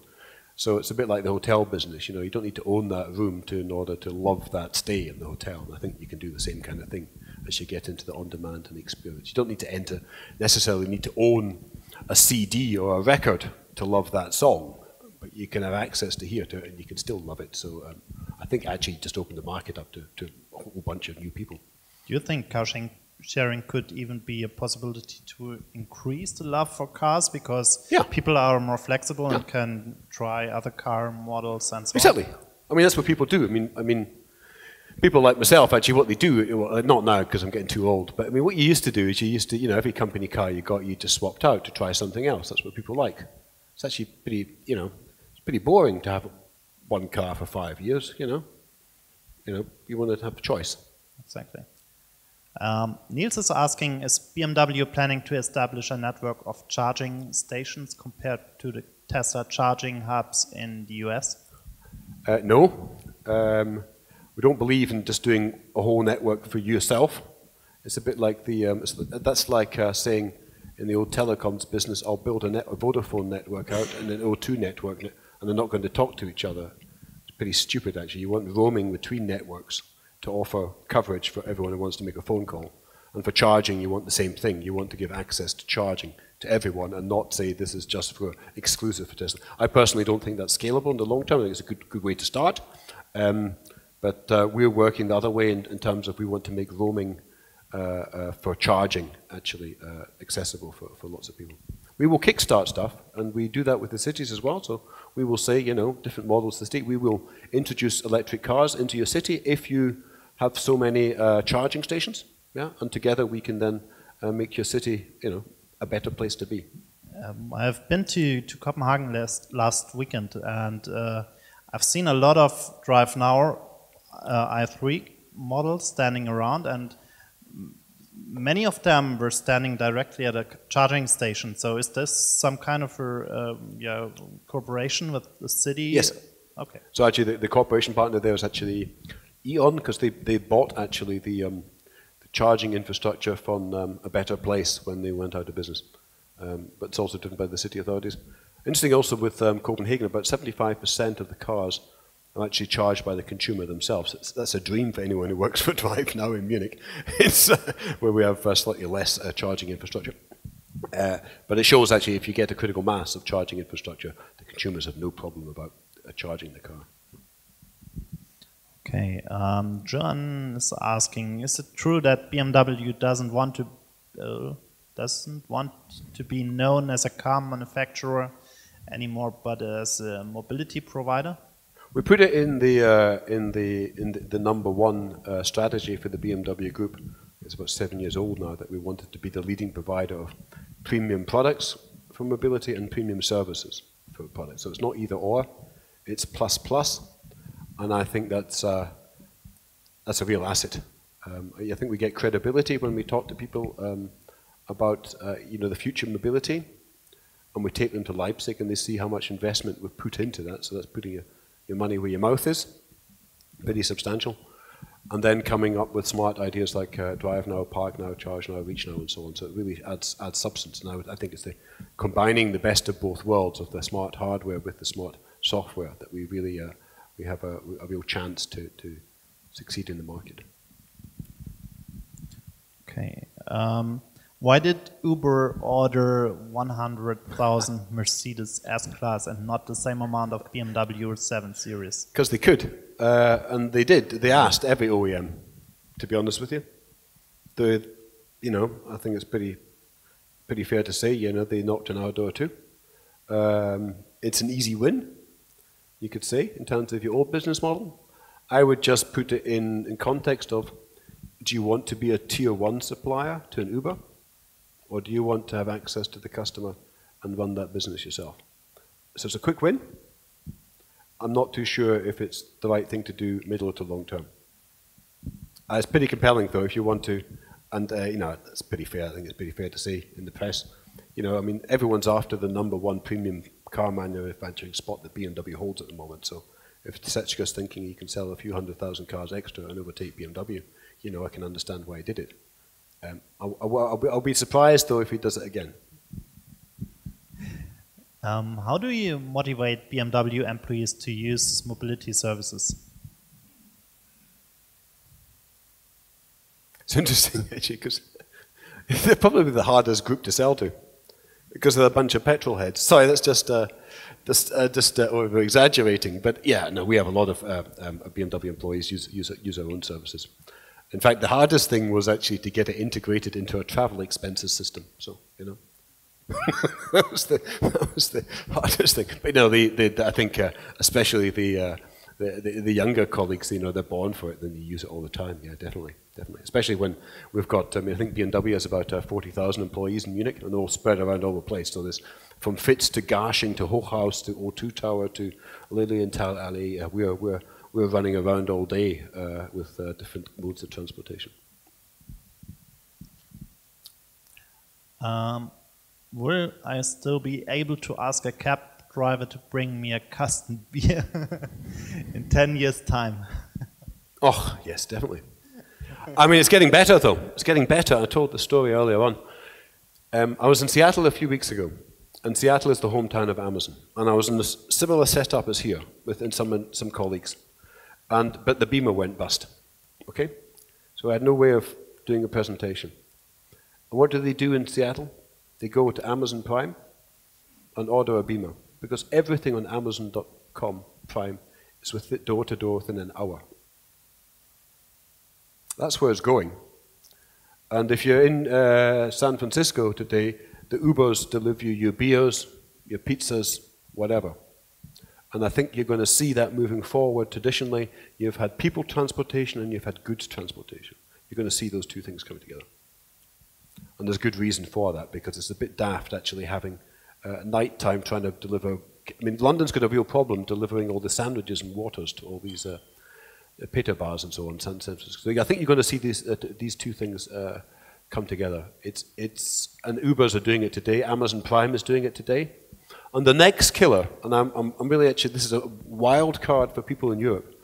so it's a bit like the hotel business. You know, you don't need to own that room in order to love that stay in the hotel. And I think you can do the same kind of thing as you get into the on-demand and the experience. You don't need to necessarily need to own a CD or a record to love that song, but you can have access to hear to it and you can still love it. So I think actually just open the market up to a whole bunch of new people. Do you think car sharing could even be a possibility to increase the love for cars because people are more flexible and can try other car models and so on? Exactly. I mean, that's what people do. I mean, people like myself, actually, what they do, well, not now because I'm getting too old, but I mean, what you used to do is you know, every company car you got, you just swapped out to try something else. That's what people like. It's actually pretty, you know, it's pretty boring to have one car for 5 years, you know. You want to have a choice. Exactly. Niels is asking, is BMW planning to establish a network of charging stations compared to the Tesla charging hubs in the US? No. We don't believe in just doing a whole network for yourself. It's a bit like that's like saying in the old telecoms business, I'll build a Vodafone network out and an O2 network, and they're not going to talk to each other. It's pretty stupid, actually. You want roaming between networks to offer coverage for everyone who wants to make a phone call. And for charging, you want the same thing. You want to give access to charging to everyone and not say this is just for exclusive for Tesla. I personally don't think that's scalable in the long term. I think it's a good way to start. But we're working the other way in terms of we want to make roaming for charging actually accessible for lots of people. We will kickstart stuff, and we do that with the cities as well. So we will say, you know, different models of the city. We will introduce electric cars into your city if you have so many charging stations. Yeah, and together we can then make your city, you know, a better place to be. I've been to Copenhagen last weekend, and I've seen a lot of DriveNow i3 models standing around, and many of them were standing directly at a charging station. So is this some kind of a cooperation with the city? Yes. Okay. So actually the cooperation partner there is actually E.ON, because they bought actually the charging infrastructure from A Better Place when they went out of business. But it's also driven by the city authorities. Interesting also with Copenhagen, about 75% of the cars are actually charged by the consumer themselves. That's a dream for anyone who works for DriveNow in Munich. It's where we have slightly less charging infrastructure. But it shows actually if you get a critical mass of charging infrastructure, the consumers have no problem about charging the car. Okay, John is asking, is it true that BMW doesn't want to be known as a car manufacturer anymore, but as a mobility provider? We put it in the number one strategy for the BMW Group. It's about 7 years old now, that we wanted to be the leading provider of premium products for mobility and premium services for products. So it's not either or, it's plus plus, and I think that's a real asset. I think we get credibility when we talk to people about you know, the future mobility, and we take them to Leipzig and they see how much investment we've put into that. So that's putting your money where your mouth is, pretty substantial. And then coming up with smart ideas like Drive Now, Park Now, Charge Now, Reach Now, and so on. So it really adds substance. Now I think it's combining the best of both worlds, of the smart hardware with the smart software, that we really we have a real chance to succeed in the market. Okay. Why did Uber order 100,000 Mercedes S-Class and not the same amount of BMW 7 Series? Because they could, and they did. They asked every OEM, to be honest with you. You know, I think it's pretty fair to say, you know, they knocked on our door too. It's an easy win, you could say, in terms of your old business model. I would just put it in context of, do you want to be a tier 1 supplier to an Uber? Or do you want to have access to the customer and run that business yourself? So it's a quick win. I'm not too sure if it's the right thing to do middle to long term. It's pretty compelling though, if you want to, and you know, it's pretty fair. I think it's pretty fair to say in the press. You know, I mean, everyone's after the number 1 premium car manufacturing spot that BMW holds at the moment. So if Setchka's thinking he can sell a few 100,000 cars extra and overtake BMW, you know, I can understand why he did it. I'll be surprised though if he does it again. How do you motivate BMW employees to use mobility services? It's interesting actually, because they're probably the hardest group to sell to, because they're a bunch of petrol heads. Sorry, that's just over exaggerating, but yeah, no, we have a lot of BMW employees use our own services. In fact, the hardest thing was actually to get it integrated into a travel expenses system. So, you know, that was the hardest thing. But no, I think especially the younger colleagues, you know, they're born for it. Then you use it all the time. Yeah, definitely. Especially when we've got, I mean, I think BMW has about 40,000 employees in Munich, and they're all spread around all the place. So there's from Fitz to Garching to Hochhaus to O2 Tower to Lilienthal Alley. We're running around all day with different modes of transportation. Will I still be able to ask a cab driver to bring me a custom beer in 10 years' time? Oh, yes, definitely. I mean, it's getting better, though. It's getting better. I told the story earlier on. I was in Seattle a few weeks ago, and Seattle is the hometown of Amazon. And I was in a similar setup as here, with some colleagues. But the beamer went bust, okay? So I had no way of doing a presentation. And what do they do in Seattle? They go to Amazon Prime and order a beamer, because everything on Amazon.com Prime is with it door to door within an hour. That's where it's going. And if you're in San Francisco today, the Ubers deliver you your beers, your pizzas, whatever. And I think you're going to see that moving forward. Traditionally, you've had people transportation and you've had goods transportation. You're going to see those two things coming together. And there's good reason for that, because it's a bit daft actually having nighttime trying to deliver. I mean, London's got a real problem delivering all the sandwiches and waters to all these pita bars and so on. So I think you're going to see these two things come together. And Ubers are doing it today. Amazon Prime is doing it today. And the next killer, and I'm really actually, this is a wild card for people in Europe,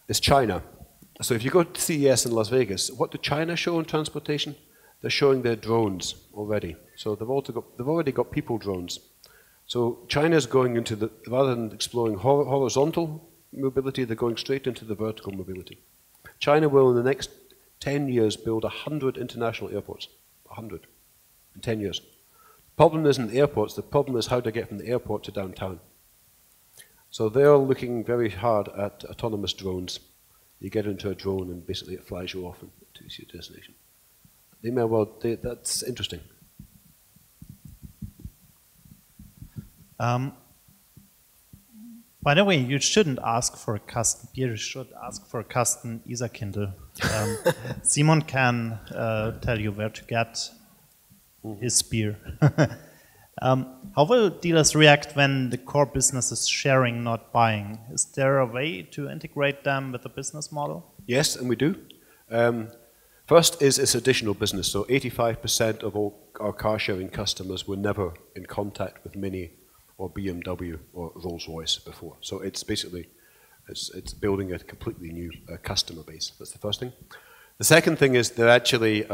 is China. So if you go to CES in Las Vegas, what do China show in transportation? They're showing their drones already. So they've already got people drones. So China's going into rather than exploring horizontal mobility, they're going straight into the vertical mobility. China will in the next 10 years build 100 international airports. 100 in 10 years. The problem isn't airports, the problem is how to get from the airport to downtown. So they're looking very hard at autonomous drones. You get into a drone and basically it flies you off to your destination. That's interesting. By the way, you shouldn't ask for a custom beer, you should ask for a custom Isar-Kindle. Simon can tell you where to get his beer. How will dealers react when the core business is sharing, not buying? Is there a way to integrate them with the business model? Yes, and we do. First is it's additional business. So 85% of all our car sharing customers were never in contact with Mini or BMW or Rolls-Royce before. So it's basically, it's building a completely new customer base. That's the first thing. The second thing is they're actually,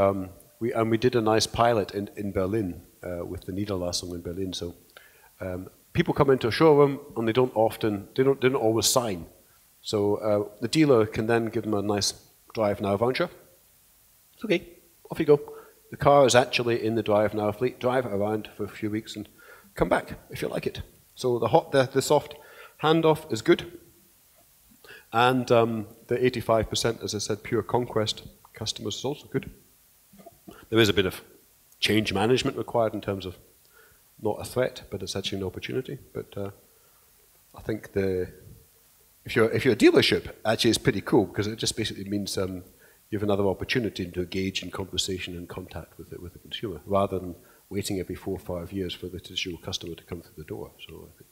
we did a nice pilot in Berlin with the Niederlassung in Berlin. So people come into a showroom and they don't always sign. So the dealer can then give them a nice DriveNow voucher. It's okay, off you go. The car is actually in the DriveNow fleet. Drive it around for a few weeks and come back if you like it. So the soft handoff is good. And the 85%, as I said, pure conquest customers is also good. There is a bit of change management required in terms of not a threat, but it's actually an opportunity. But I think if you're a dealership, actually it's pretty cool because it just basically means you have another opportunity to engage in conversation and contact with the consumer, rather than waiting every 4 or 5 years for the traditional customer to come through the door. So I think,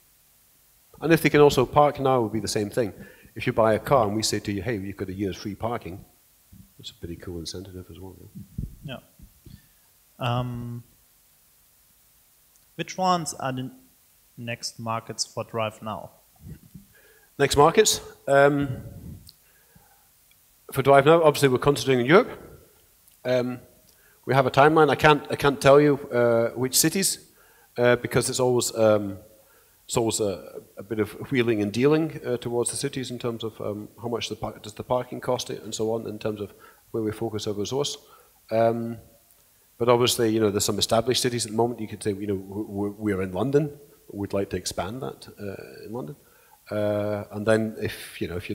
and if they can also park now, it would be the same thing. If you buy a car and we say to you, hey, you've got a year's free parking, that's a pretty cool incentive as well. Yeah. Which ones are the next markets for DriveNow? Next markets? For DriveNow, obviously we're concentrating in Europe. We have a timeline. I can't tell you which cities because it's always a bit of wheeling and dealing towards the cities in terms of how much does the parking cost it and so on, in terms of where we focus our resource. But obviously, there's some established cities at the moment. You could say, we're in London. We'd like to expand that in London. And then if you looked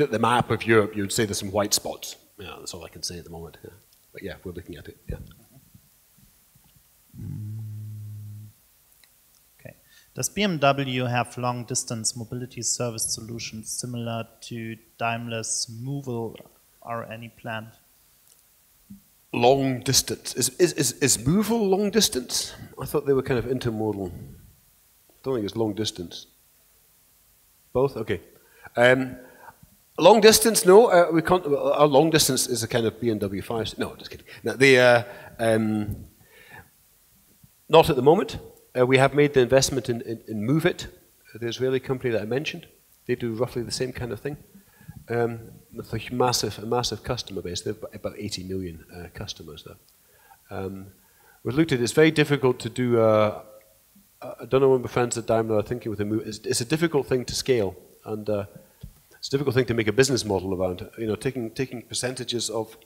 at the map of Europe, you would say there's some white spots. Yeah, that's all I can say at the moment. Yeah. But yeah, we're looking at it. Yeah. Okay. Does BMW have long-distance mobility service solutions similar to Daimler's Movil? Are any planned? Long distance. Is Movil long distance? I thought they were kind of intermodal. I don't think it's long distance. Both? Okay. Long distance, no. Our long distance is a kind of BMW 5. No, just kidding. No, not at the moment. We have made the investment in Move It, the Israeli company that I mentioned. They do roughly the same kind of thing. With a massive customer base. They have about 80 million customers there. We've looked at it. It's very difficult to do. I don't know when my friends at Daimler are thinking with the Move. It's a difficult thing to scale, and it's a difficult thing to make a business model around. Taking percentages of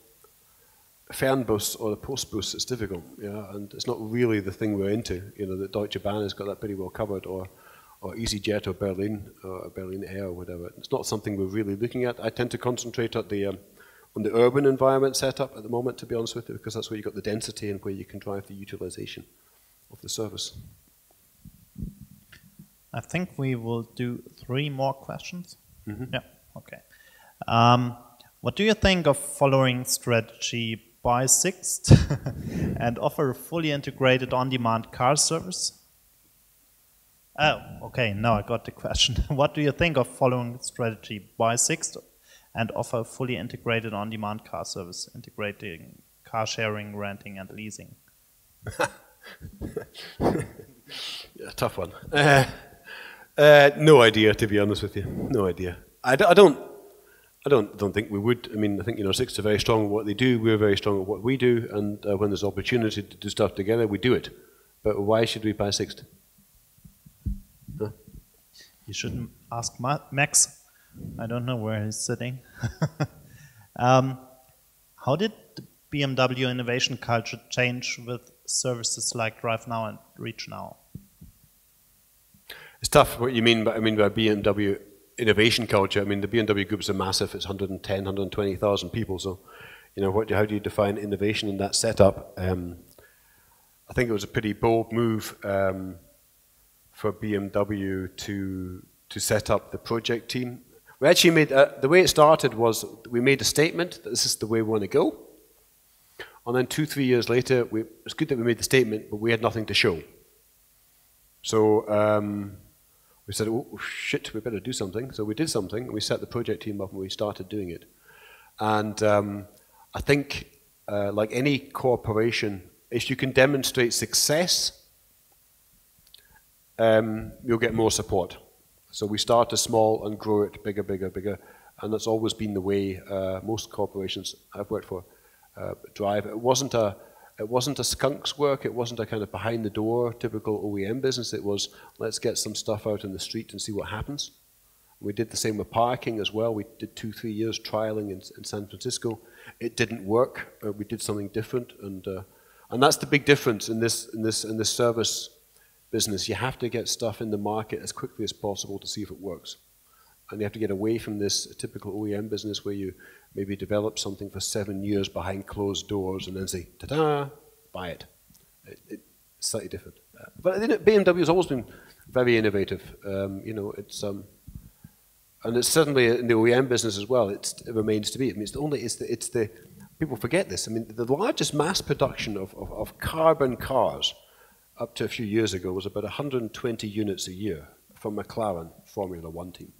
Fernbus or the Postbus is difficult. Yeah, and it's not really the thing we're into. The Deutsche Bahn has got that pretty well covered, or EasyJet or Berlin Air or whatever. It's not something we're really looking at. I tend to concentrate at the on the urban environment setup at the moment, to be honest with you, because that's where you've got the density and where you can drive the utilization of the service. I think we will do 3 more questions. Mm-hmm. Yeah, okay. What do you think of following strategy buy sixth and offer a fully integrated on-demand car service? Oh, okay, now I got the question. What do you think of following strategy buy sixth and offer a fully integrated on-demand car service, integrating car sharing, renting, and leasing? Yeah, tough one. No idea, to be honest with you. No idea. I don't think we would. I mean, I think, you know, Sixt are very strong at what they do. We're very strong at what we do. And when there's opportunity to do stuff together, we do it. But why should we buy Sixt? Huh? You shouldn't ask Max. I don't know where he's sitting. How did the BMW innovation culture change with services like DriveNow and ReachNow? It's tough what you mean by BMW innovation culture. I mean, the BMW Group is a massive, it's 110, 120,000 people. So, you know, how do you define innovation in that setup? I think it was a pretty bold move for BMW to set up the project team. We actually made, the way it started was we made a statement that this is the way we want to go. And then 2-3 years later, it's good that we made the statement, but we had nothing to show. So we said, oh shit, we better do something. So we did something, we set the project team up and we started doing it. And I think, like any corporation, if you can demonstrate success, you'll get more support. So we started small and grow it bigger, bigger, bigger. And that's always been the way most corporations I've worked for drive. It wasn't a skunk's work. It wasn't a kind of behind the door typical OEM business. It was, let's get some stuff out in the street and see what happens. We did the same with parking as well. We did 2-3 years trialing in San Francisco. It didn't work. We did something different, and that's the big difference in this service business. You have to get stuff in the market as quickly as possible to see if it works, and you have to get away from this typical OEM business where you maybe develop something for 7 years behind closed doors and then say, ta-da, buy it. It's slightly different. But BMW has always been very innovative. You know, and it's certainly in the OEM business as well. It remains to be. I mean, it's the people forget this. I mean, the largest mass production of carbon cars up to a few years ago was about 120 units a year from McLaren Formula One team.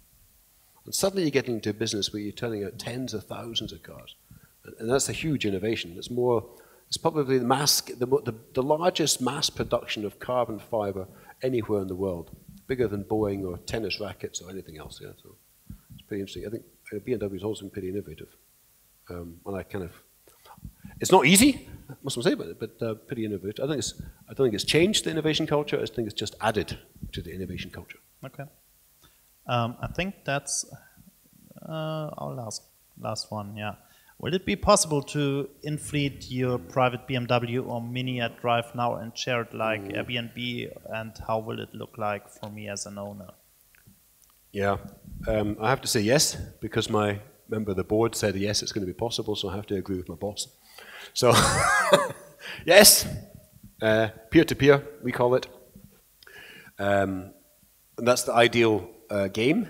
And suddenly you're getting into a business where you're turning out tens of thousands of cars. And that's a huge innovation. It's probably the largest mass production of carbon fiber anywhere in the world, bigger than Boeing or tennis rackets or anything else. Yeah, so it's pretty interesting. I think BMW has always been pretty innovative. And it's not easy, I must say, but pretty innovative. I don't think it's changed the innovation culture. I think it's just added to the innovation culture. Okay. I think that's our last one, yeah. Will it be possible to in-fleet your private BMW or Mini at DriveNow and share it like Airbnb, and how will it look like for me as an owner? Yeah, I have to say yes, because my member of the board said yes, it's going to be possible, so I have to agree with my boss. So, yes, peer-to-peer, we call it. And that's the ideal game,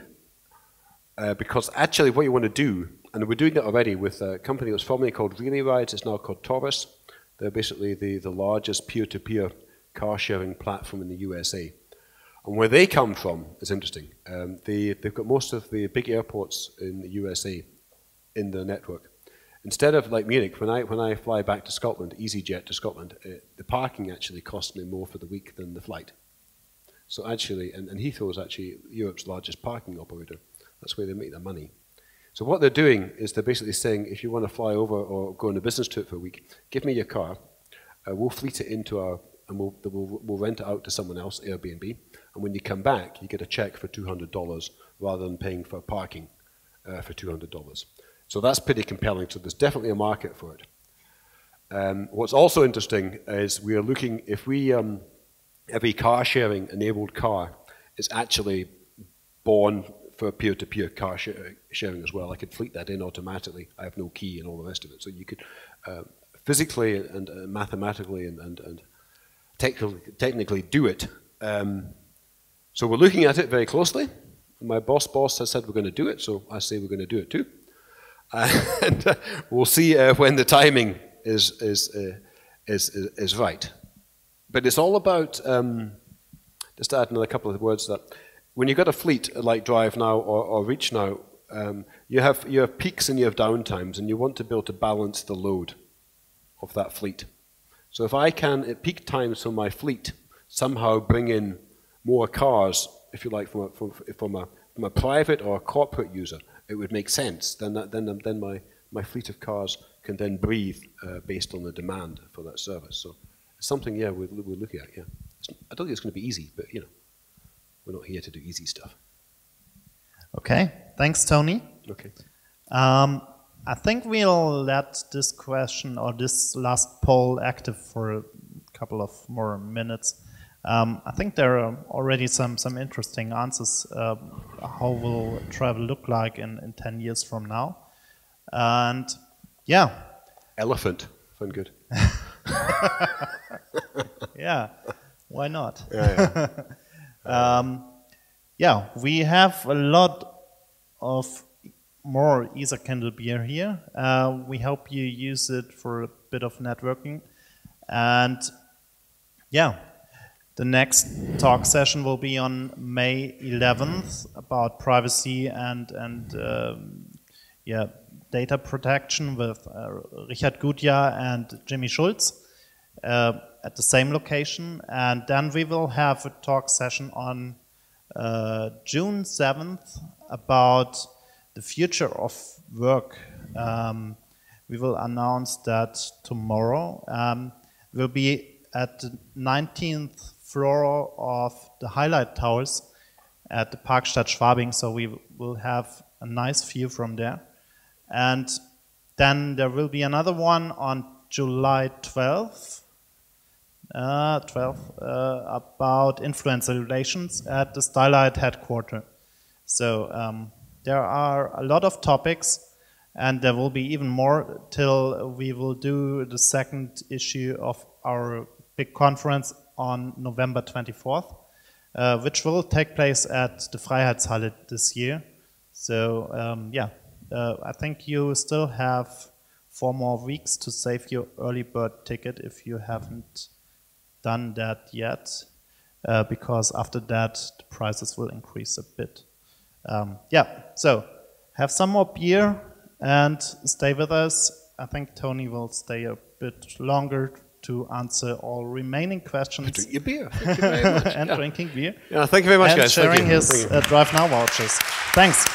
because actually what you want to do, and we're doing that already with a company that was formerly called Really Rides, it's now called Taurus. They're basically the largest peer-to-peer car sharing platform in the USA. And where they come from is interesting. They've got most of the big airports in the USA in their network. Instead of like Munich, when I fly back to Scotland, EasyJet to Scotland, the parking actually costs me more for the week than the flight. So actually, and Heathrow is actually Europe's largest parking operator. That's where they make their money. So what they're doing is they're basically saying, if you want to fly over or go on a business trip for a week, give me your car, we'll fleet it into our, and we'll rent it out to someone else, Airbnb, and when you come back, you get a check for $200 rather than paying for parking for $200. So that's pretty compelling, so there's definitely a market for it. What's also interesting is we are looking, if we, every car sharing enabled car is actually born for peer-to-peer car sharing as well. I could fleet that in automatically. I have no key and all the rest of it. So you could physically and mathematically and technically do it. So we're looking at it very closely. My boss has said we're going to do it, so I say we're going to do it too. And we'll see when the timing is right. But it's all about, just to add another couple of words, that when you've got a fleet like DriveNow or ReachNow, you have peaks and you have downtimes, and you want to be able to balance the load of that fleet. So if I can, at peak times for my fleet, somehow bring in more cars, if you like, from a private or a corporate user, it would make sense. Then my fleet of cars can then breathe based on the demand for that service. So it's something, yeah, we're looking at. Yeah, I don't think it's going to be easy, but we're not here to do easy stuff. Okay, thanks, Tony. Okay. I think we'll let this question or this last poll active for a couple of more minutes. I think there are already some interesting answers. How will travel look like in 10 years from now? And yeah. Elephant. Fun good. Yeah, why not? Yeah. Yeah, we have a lot of more Isa Kindle beer here. We hope you use it for a bit of networking. And yeah, the next talk session will be on May 11th about privacy and data protection with Richard Gutjahr and Jimmy Schulz at the same location. And then we will have a talk session on June 7th about the future of work. We will announce that tomorrow. We'll be at the 19th floor of the Highlight Towers at the Parkstadt Schwabing, so we will have a nice view from there. And then there will be another one on July 12th, about influencer relations at the Stylight headquarters. So there are a lot of topics, and there will be even more till we will do the second issue of our big conference on November 24th, which will take place at the Freiheitshalle this year. So yeah, I think you still have 4 more weeks to save your early bird ticket if you haven't done that yet, because after that the prices will increase a bit. Yeah, so have some more beer and stay with us. I think Tony will stay a bit longer to answer all remaining questions. Drink your beer. Thank you very much. And drinking beer. Yeah, thank you very much, and guys. Sharing his DriveNow vouchers. Thanks.